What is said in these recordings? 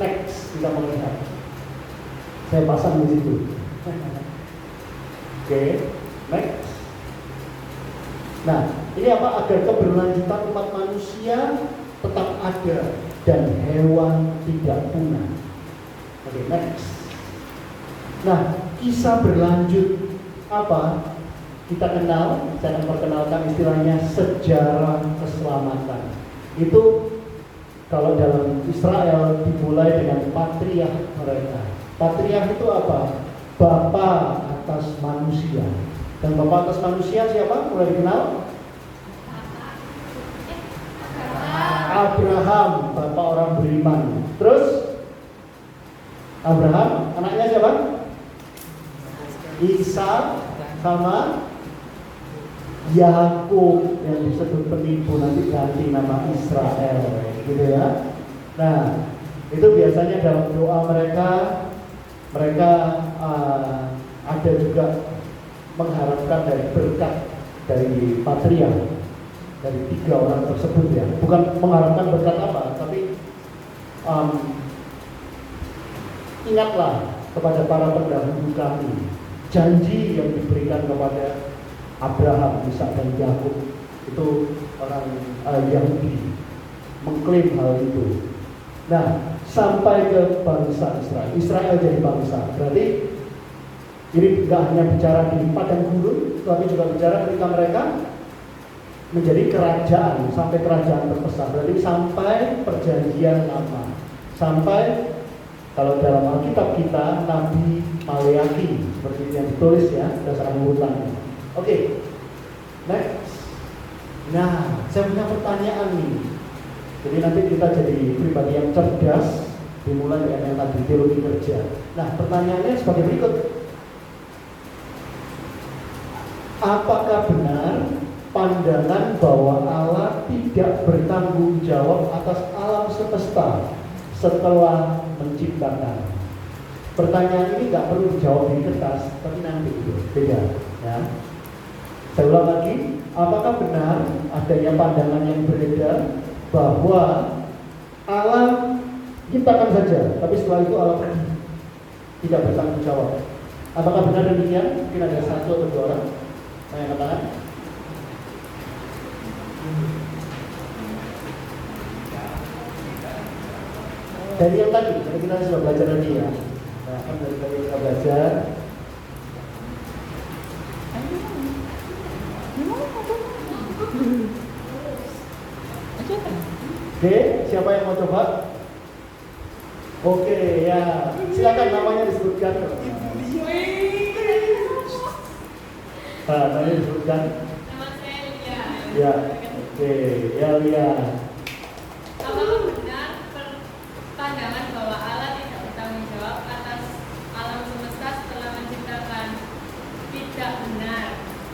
Next, kita melihat. Saya pasang di situ. Oke, next. Nah, ini apa? Agar keberlanjutan umat manusia tetap ada dan hewan tidak punah. Oke, next. Nah, kisah berlanjut apa? Kita kenal, saya akan perkenalkan istilahnya sejarah keselamatan. Itu kalau dalam Israel dimulai dengan patriark mereka. Patriark itu apa? Bapa atas manusia. Dan bapa atas manusia siapa? Mulai dikenal? Abraham, bapak orang beriman. Terus Abraham, anaknya siapa? Ishak sama Yakub yang disebut penipu, nanti ganti nama Israel, gitu ya. Nah, itu biasanya dalam doa mereka ada juga mengharapkan dari berkat dari patriark, dari 3 orang tersebut ya. Bukan mengharapkan berkat apa, tapi ingatlah kepada para pendahulu kami janji yang diberikan kepada Abraham, Ishak dan Yakub. Itu orang Yahudi mengklaim hal itu. Nah, sampai ke bangsa Israel. Israel jadi bangsa. Berarti ini tidak hanya bicara di padang gurun, tapi juga bicara ketika mereka menjadi kerajaan, sampai kerajaan terbesar. Berarti sampai perjanjian lama. Sampai kalau dalam Alkitab kita Nabi Maleakhi seperti yang ditulis ya, berdasarkan urutannya. Oke, next. Nah, saya punya pertanyaan nih. Jadi nanti kita jadi pribadi yang cerdas, dimulai dengan yang tadi teologi kerja. Nah, pertanyaannya sebagai berikut. Apakah benar pandangan bahwa Allah tidak bertanggung jawab atas alam semesta setelah menciptakan? Pertanyaan ini nggak perlu dijawab di kertas, tapi nanti itu beda. Ya. Saya ulang lagi, apakah benar adanya pandangan yang beredar bahwa Allah ciptakan saja, tapi setelah itu Allah pergi, tidak bertanggung jawab? Apakah benar demikian? Mungkin ada 1 atau 2 orang yang katakan. Dari yang tadi, karena kita sudah belajar tadi ya. Nah, kan dari tadi kita belajar. Oke, siapa yang mau coba? Oke, ya. Silakan namanya disebutkan. Namanya disebutkan. Nama saya Lia. Ya. Oke, ya Lia. Apakah benar pandangan bahwa Allah tidak bertanggung jawab atas alam semesta setelah menciptakan? Tidak benar,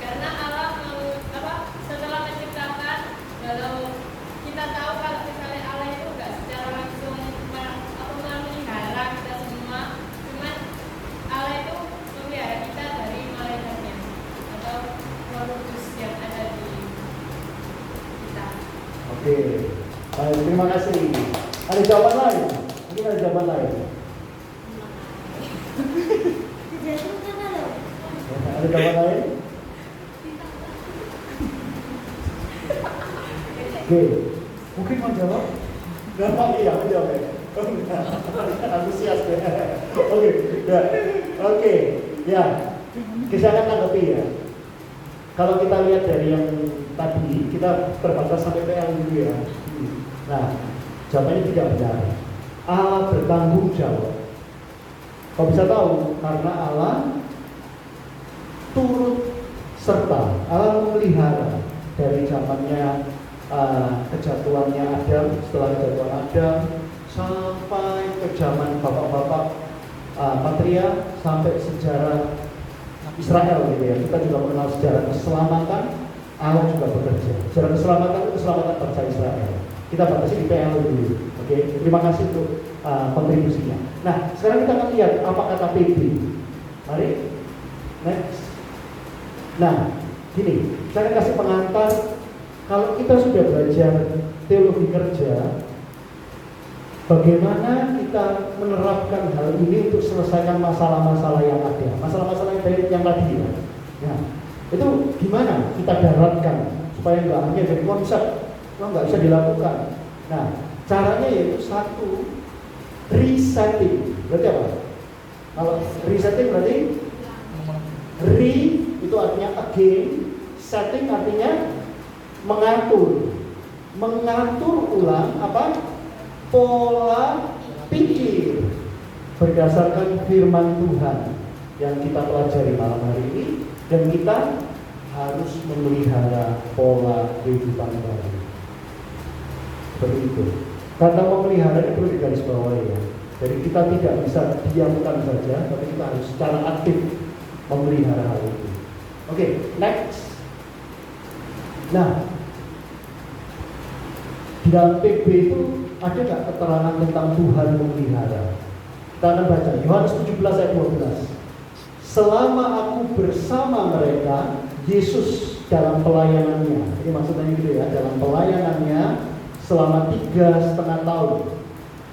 karena Allah setelah menciptakan, kalau kita tahu kalau misalnya Allah itu enggak secara langsung memelihara kita semua, cuman Allah itu memelihara kita dari malaikatnya atau roh kudus yang ada di kita. Oke, baik, terima kasih. Ada jawaban lain? Mungkin ada jawaban lain. Ada jawaban lain? Oke, mungkin mau jawab? Gampang iya, menjawab ya. Antusias ya. Oke, ya. Oke, ya. Kita tanggapi ya. Kalau kita lihat dari yang tadi, kita terbatas sampai PL dulu ya. Nah, jawabannya tidak benar. Allah bertanggung jawab. Kau bisa tahu karena Allah turut serta, Allah memelihara dari zamannya kejatuhannya Adam, setelah kejatuhan Adam sampai ke zaman bapak-bapak Patria, sampai sejarah Israel gitu ya. Kita juga mengenal sejarah keselamatan, Allah juga bekerja. Sejarah keselamatan itu keselamatan bangsa Israel. Kita batasi di PL dulu. Oke, terima kasih untuk kontribusinya. Nah, sekarang kita akan lihat apa kata PB. Mari, next. Nah, gini, saya kasih pengantar. Kalau kita sudah belajar teologi kerja, Bagaimana kita menerapkan hal ini untuk selesaikan masalah-masalah yang ada, masalah-masalah yang tadi ya. Ya, itu gimana kita daratkan supaya nggak hanya jadi konsep, nggak bisa dilakukan. Nah, caranya yaitu satu, resetting. Berarti apa? Kalau resetting berarti itu artinya again, setting artinya mengatur ulang apa? Pola pikir berdasarkan firman Tuhan yang kita pelajari malam hari ini, dan kita harus memelihara pola kehidupan baru. Seperti itu. Karena memelihara itu perlu digarisbawahi ya. Jadi kita tidak bisa diamkan saja, tapi kita harus secara aktif memelihara hal itu. Oke, next. Nah, di dalam PB itu ada nggak keterangan tentang Tuhan memelihara? Kita akan baca Yohanes 17 ayat 12. Selama aku bersama mereka, Yesus dalam pelayanannya, ini maksudnya gitu ya, dalam pelayanannya selama 3,5 tahun,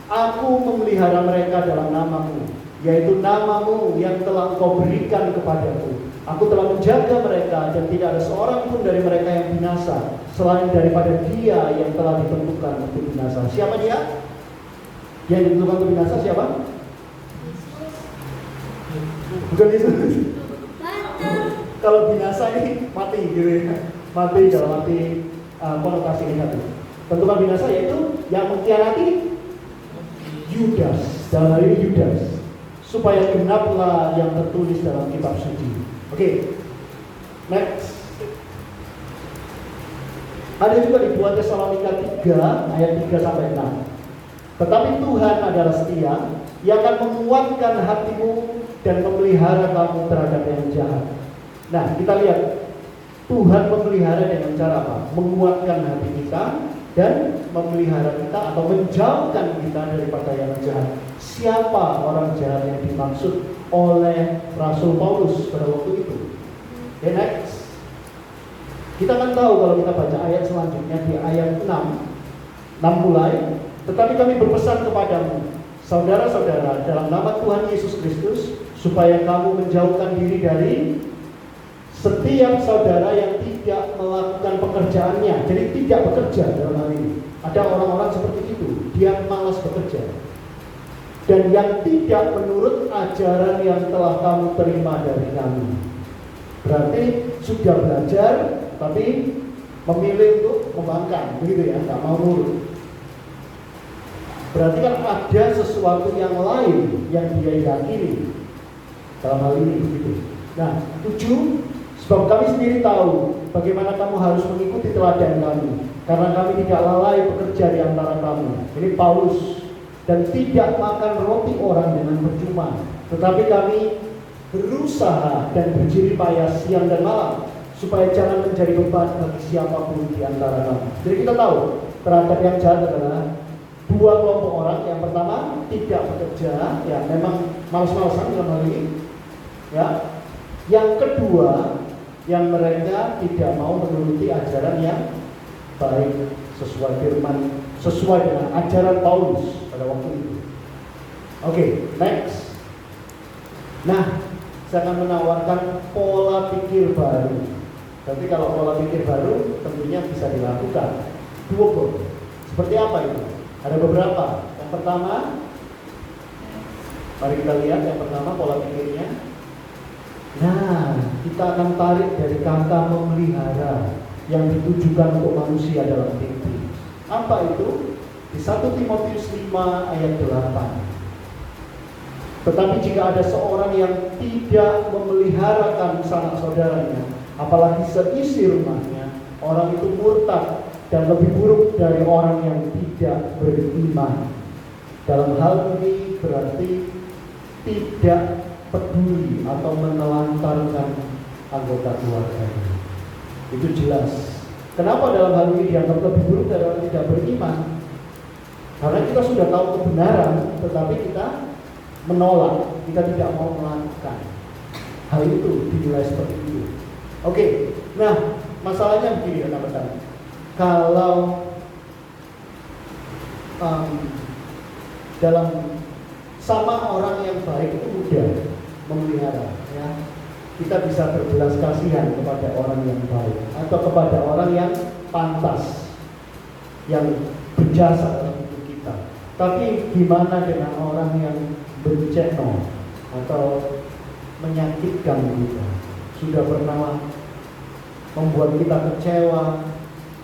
aku memelihara mereka dalam namamu, yaitu namamu yang telah engkau berikan kepadaku. Aku telah menjaga mereka dan tidak ada seorang pun dari mereka yang binasa selain daripada dia yang telah ditentukan untuk binasa. Siapa dia? Yang ditentukan untuk binasa siapa? Bukan Yesus. Kalau binasa ini mati gitu ya. Mati dalam arti konotasi negatif. Tentukan binasa yaitu yang mengkhianati Yudas, dalam hal ini Yudas, supaya genaplah yang tertulis dalam kitab suci. Oke, next. Ada juga di 2 Tesalonika 3 ayat 3-6. Tetapi Tuhan adalah setia, yang akan menguatkan hatimu dan memelihara kamu terhadap yang jahat. Nah, kita lihat Tuhan memelihara dengan cara apa? Menguatkan hati kita dan memelihara kita atau menjauhkan kita daripada yang jahat. Siapa orang jahat yang dimaksud oleh Rasul Paulus pada waktu itu? Okay, next. Kita akan tahu kalau kita baca ayat selanjutnya di ayat 6 mulai. Tetapi kami berpesan kepadamu, saudara-saudara, dalam nama Tuhan Yesus Kristus, supaya kamu menjauhkan diri dari setiap saudara yang tidak melakukan pekerjaannya. Jadi tidak bekerja dalam hal ini. Ada orang-orang seperti itu, dia malas bekerja. Dan yang tidak menurut ajaran yang telah kamu terima dari kami. Berarti sudah belajar, tapi memilih untuk membangkang, begitu ya, nggak mau nurut. Berarti kan ada sesuatu yang lain yang dia yakini dalam hal ini begitu. Nah, 7, sebab kami sendiri tahu bagaimana kamu harus mengikuti teladan kami, karena kami tidak lalai bekerja di antara kamu. Ini Paulus. Dan tidak makan roti orang dengan percuma, tetapi kami berusaha dan berjerih payah siang dan malam, supaya jangan menjadi beban bagi siapapun di antara kamu. Jadi kita tahu terhadap yang jahat adalah dua kelompok orang. Yang pertama tidak bekerja, ya memang malas-malasan dalam hal ini. Ya. Yang kedua, yang mereka tidak mau menuruti ajaran yang baik sesuai firman, sesuai dengan ajaran Paulus pada waktu itu. Oke, next. Nah, saya akan menawarkan pola pikir baru. Tapi kalau pola pikir baru tentunya bisa dilakukan. Doable. Seperti apa itu? Ada beberapa. Yang pertama, mari kita lihat yang pertama pola pikirnya. Nah, kita akan tarik dari kata memelihara yang ditujukan untuk manusia dalam mimpi. Apa itu? Di 1 Timotius 5 ayat 8. Tetapi jika ada seorang yang tidak memeliharakan sanak saudaranya, apalagi seisi rumahnya, orang itu murtad dan lebih buruk dari orang yang tidak beriman. Dalam hal ini berarti tidak peduli atau menelantarkan anggota keluarganya. Itu jelas. Kenapa dalam hal ini dianggap lebih buruk dari orang tidak beriman? Karena kita sudah tahu kebenaran, tetapi kita menolak, kita tidak mau melakukan. Hal itu dinilai seperti itu. Oke, nah masalahnya begini rekan-rekan. Kalau dalam sama orang yang baik itu mudah memelihara, ya. Kita bisa berbelas kasihan kepada orang yang baik atau kepada orang yang pantas, yang berjasa dalam hidup kita. Tapi gimana dengan orang yang benceno atau menyakitkan kita, sudah pernah membuat kita kecewa,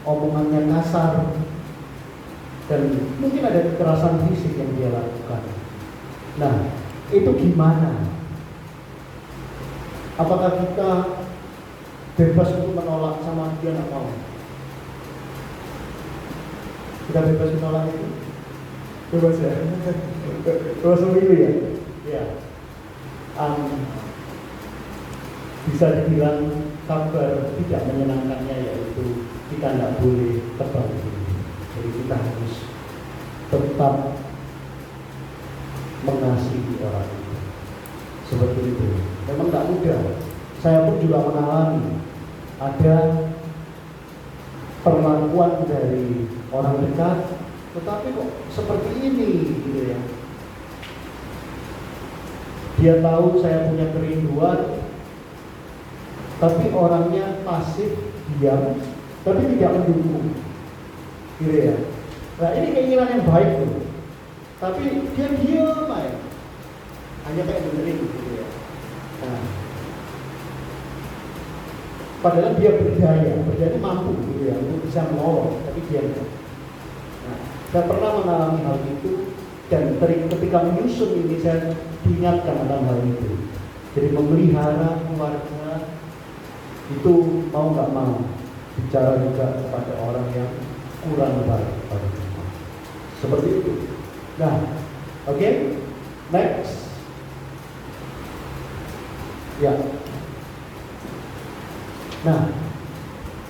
omongannya kasar, dan mungkin ada kekerasan fisik yang dia lakukan. Nah, itu gimana? Apakah kita bebas untuk menolak sama dia nggak mau? Kita bebas menolak itu? Bebas ya? Bebas memilih ya? Ya. Bisa dibilang kabar tidak menyenangkannya yaitu kita nggak boleh tebal diri. Jadi kita harus tetap mengasihi orang itu. Seperti itu. Memang nggak mudah. Saya pun juga mengalami ada perlakuan dari orang dekat, tetapi kok seperti ini, gitu ya. Dia tahu saya punya kerinduan, tapi orangnya pasif, diam, tapi tidak mendukung, gitu ya. Nah ini keinginan yang baik tuh, tapi dia diam aja, hanya kayak benerin, gitu ya. Nah, padahal dia berdaya mampu, gitu ya, untuk bisa menolong, tapi dia tidak. Nah, saya pernah mengalami hal itu, dan ketika menyusun ini saya diingatkan tentang hal itu. Jadi memelihara keluarga itu mau nggak mau bicara juga kepada orang yang kurang baik pada kita. Seperti itu. Nah, oke, next. Ya. Nah,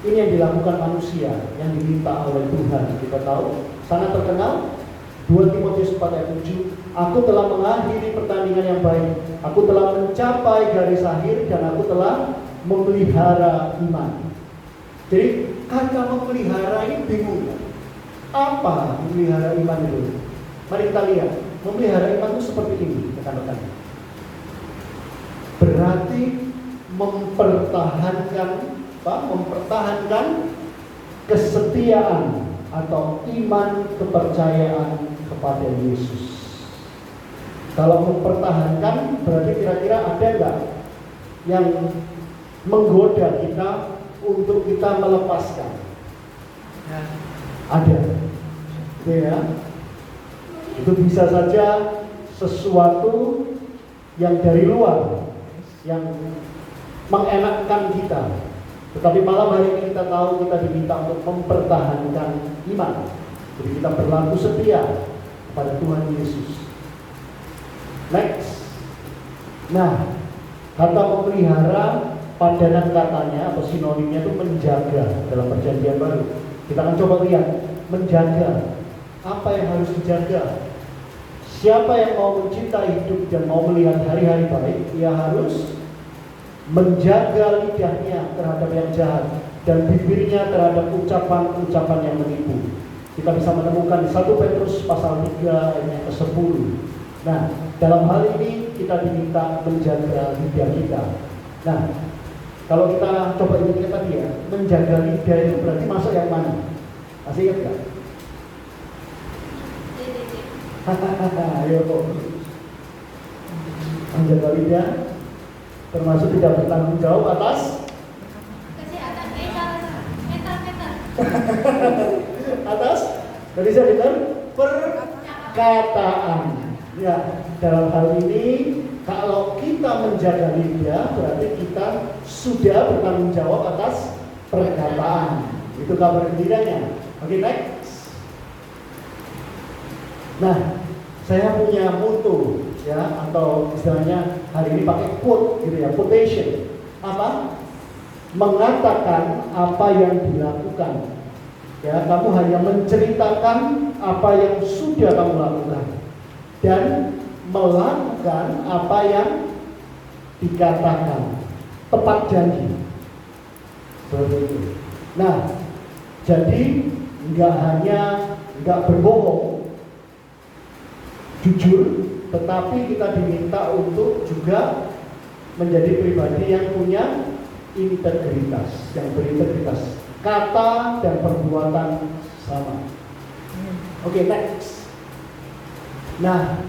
ini yang dilakukan manusia, yang diminta oleh Tuhan. Kita tahu, sangat terkenal 2 Timotius 4 ayat 7, aku telah mengakhiri pertandingan yang baik, aku telah mencapai garis akhir, dan aku telah memelihara iman. Jadi kata memelihara ini bingung kan? Apa memelihara iman itu? Mari kita lihat, memelihara iman itu seperti ini, rekan-rekan. Berarti mempertahankan kesetiaan atau iman kepercayaan kepada Yesus. Kalau mempertahankan berarti kira-kira ada nggak yang menggoda kita untuk kita melepaskan? Ya. Ada, gitu ya. Itu bisa saja sesuatu yang dari luar, yang mengenakkan kita. Tetapi malam hari ini kita tahu kita diminta untuk mempertahankan iman. Jadi kita berlaku setia kepada Tuhan Yesus. Next. Nah, kata memelihara, padanan katanya atau sinonimnya itu menjaga dalam perjanjian baru. Kita akan coba lihat, menjaga. Apa yang harus dijaga? Siapa yang mau mencintai hidup dan mau melihat hari-hari baik, ia harus menjaga lidahnya terhadap yang jahat dan bibirnya terhadap ucapan-ucapan yang menipu. Kita bisa menemukan di 1 Petrus pasal 3 ayat ke-10. Nah, dalam hal ini kita diminta menjaga lidah kita. Nah, kalau kita coba ingat tadi ya, menjaga lidah itu berarti masuk yang mana? Masih ingat nggak? Ayo, menjaga lidah termasuk tidak bertanggung jawab atas kesehatan atas dari saya dengar perkataan. Ya, dalam hal ini kalau kita menjaga lidah berarti kita sudah bertanggung jawab atas perkataan. Itu kabar gembiranya. Oke, next. Nah, saya punya motto ya, atau istilahnya hari ini pakai quote gitu ya, quotation. Apa? Mengatakan apa yang dilakukan. Ya, kamu hanya menceritakan apa yang sudah kamu lakukan dan melakukan apa yang dikatakan. Tepat janji. Seperti itu. Nah, jadi nggak berbohong, jujur, tetapi kita diminta untuk juga menjadi pribadi yang punya integritas, yang berintegritas, kata dan perbuatan sama. Oke, next. Nah,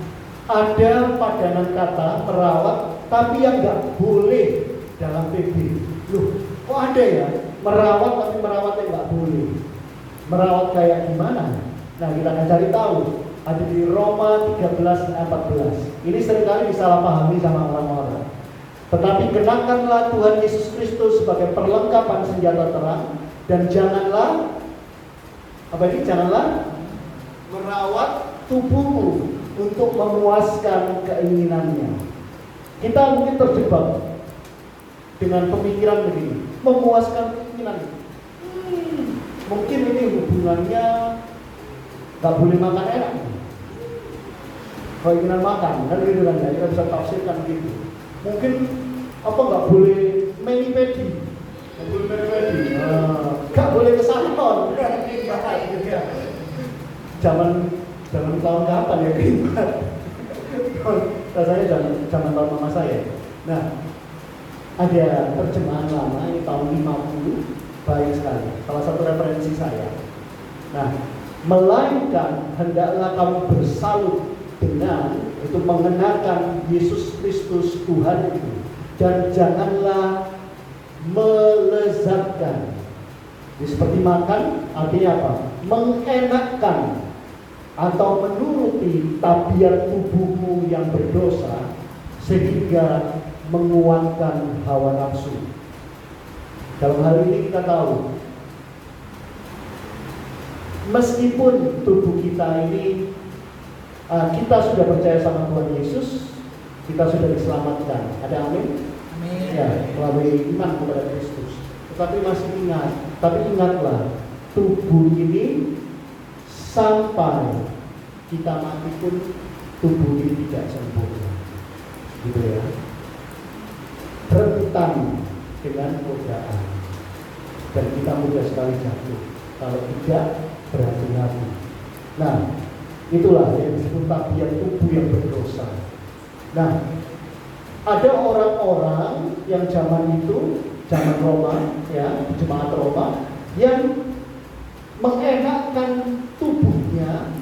ada padanan kata merawat, tapi yang nggak boleh dalam PB. Loh, kok ada ya merawat tapi merawat yang nggak boleh? Merawat kayak gimana? Nah, kita akan cari tahu. Ada di Roma 13:14. Ini seringkali disalahpahami sama orang-orang. Tetapi kenakanlah Tuhan Yesus Kristus sebagai perlengkapan senjata terang, dan janganlah merawat tubuhmu untuk memuaskan keinginannya. Kita mungkin terjebak dengan pemikiran begini, memuaskan keinginan. Mungkin ini hubungannya nggak boleh makan enak. Keinginan makan, kan gitu kan ya, kita bisa tafsirkan gitu. Mungkin apa nggak boleh mani-pedi, nggak boleh ke salon, zaman tahun kapan ya keringat? Rasanya zaman tahun mama saya. Nah, ada terjemahan lama ini tahun 50, baik sekali. Salah satu referensi saya. Nah, melainkan hendaklah kamu bersalut dengan itu mengenakan Yesus Kristus Tuhan itu, dan janganlah melezatkan. Jadi seperti makan, artinya apa? Mengenakkan atau menuruti tabiat tubuhmu yang berdosa sehingga menguatkan hawa nafsu. Dalam hal ini kita tahu, meskipun tubuh kita ini kita sudah percaya sama Tuhan Yesus, kita sudah diselamatkan. Ada amin? Amin. Ya, melalui iman kepada Kristus. Tetapi masih ingatlah, tubuh ini sampai kita mati pun tubuh ini tidak sempurna. Gitu ya. Rentan dengan godaan. Dan kita mudah sekali jatuh kalau tidak berhati-hati. Nah, itulah yang disebut tabiat tubuh yang berdosa. Nah, ada orang-orang yang zaman Roma, ya, jemaat Roma, yang mengenakkan tubuhnya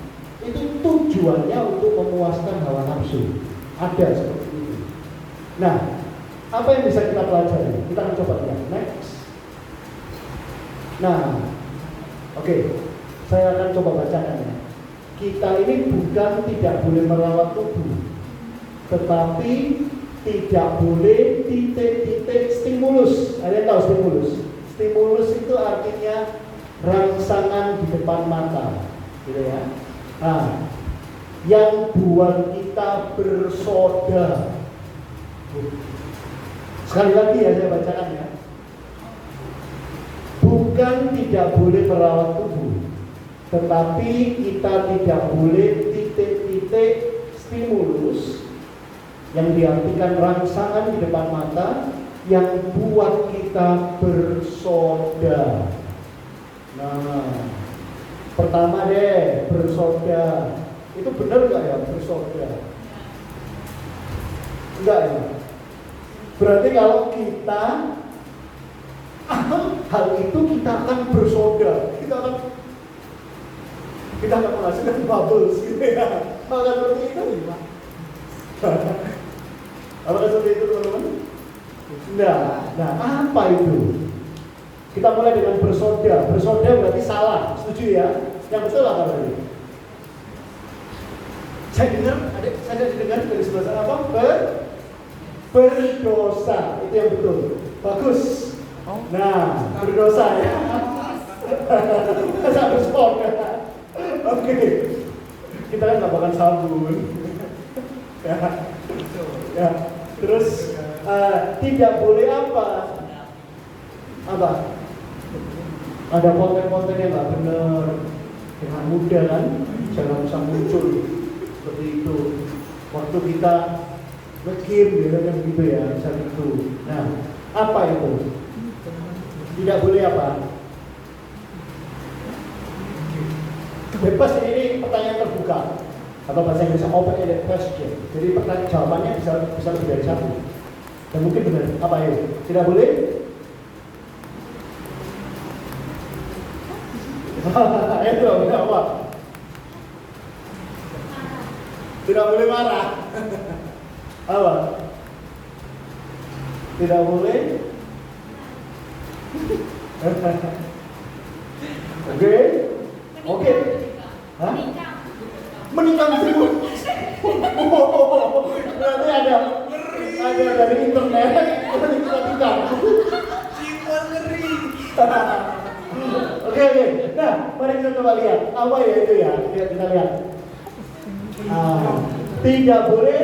itu tujuannya untuk memuaskan hawa nafsu. Ada seperti itu. Nah, apa yang bisa kita pelajari? Kita akan coba lihat. Next. Nah, oke, saya akan coba bacakan ya. Kita ini bukan tidak boleh merawat tubuh, tetapi tidak boleh titik-titik stimulus. Ada yang tahu stimulus? Stimulus itu artinya rangsangan di depan mata, gitu ya. Nah, yang buat kita bersoda. Sekali lagi ya, saya bacakan ya. Bukan tidak boleh merawat tubuh, tetapi kita tidak boleh titik-titik stimulus yang diartikan rangsangan di depan mata yang buat kita bersoda. Nah, pertama deh, bersoda. Itu benar nggak ya, bersoda? Enggak ya? Berarti kalau kita hal itu kita akan bersoda, kita akan menghasilkan bubbles gitu ya. Maka seperti itu gimana? Apakah seperti itu teman-teman? Nah, apa itu? Kita mulai dengan bersoda. Bersoda berarti salah, setuju ya? Yang betul apa tadi? Saya dengar dari sebelah sana apa? Berdosa, itu yang betul. Bagus. Nah, berdosa ya. Masa bersoda? Oke. Kita kan nggak makan sabun. Ya. Terus tidak boleh apa? Ada konten-konten yang nggak benar, dengan mudah kan, jangan bisa muncul seperti itu. Waktu kita nge-game gitu ya, misalnya itu. Nah, apa itu? Tidak boleh apa? Bebas, ini pertanyaan terbuka. Atau bahasa Inggrisnya open-ended question. Jadi pertanyaan jawabannya bisa lebih dari satu. Dan mungkin benar. Apa ya? Tidak boleh? Itu apa? Tidak boleh marah. Apa? Tidak boleh? Oke? Oke. Hah? Menikam seribu. Berarti ada dari internet kita nikam. Jiwa ngeri. Oke. Nah, mari kita coba lihat apa ya itu ya. Kita lihat. Tidak boleh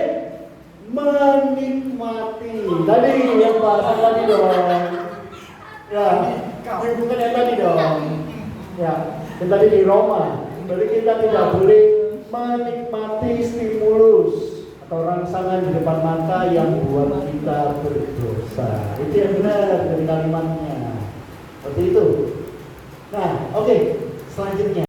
menikmati. Tadi yang bahasa tadi dong. Ya, bukan yang tadi dong. Ya, yang tadi di Roma. Jadi kita tidak boleh menikmati stimulus atau rangsangan di depan mata yang buat kita berdosa. Itu yang benar dari kalimatnya. Seperti itu. Nah, oke. Selanjutnya.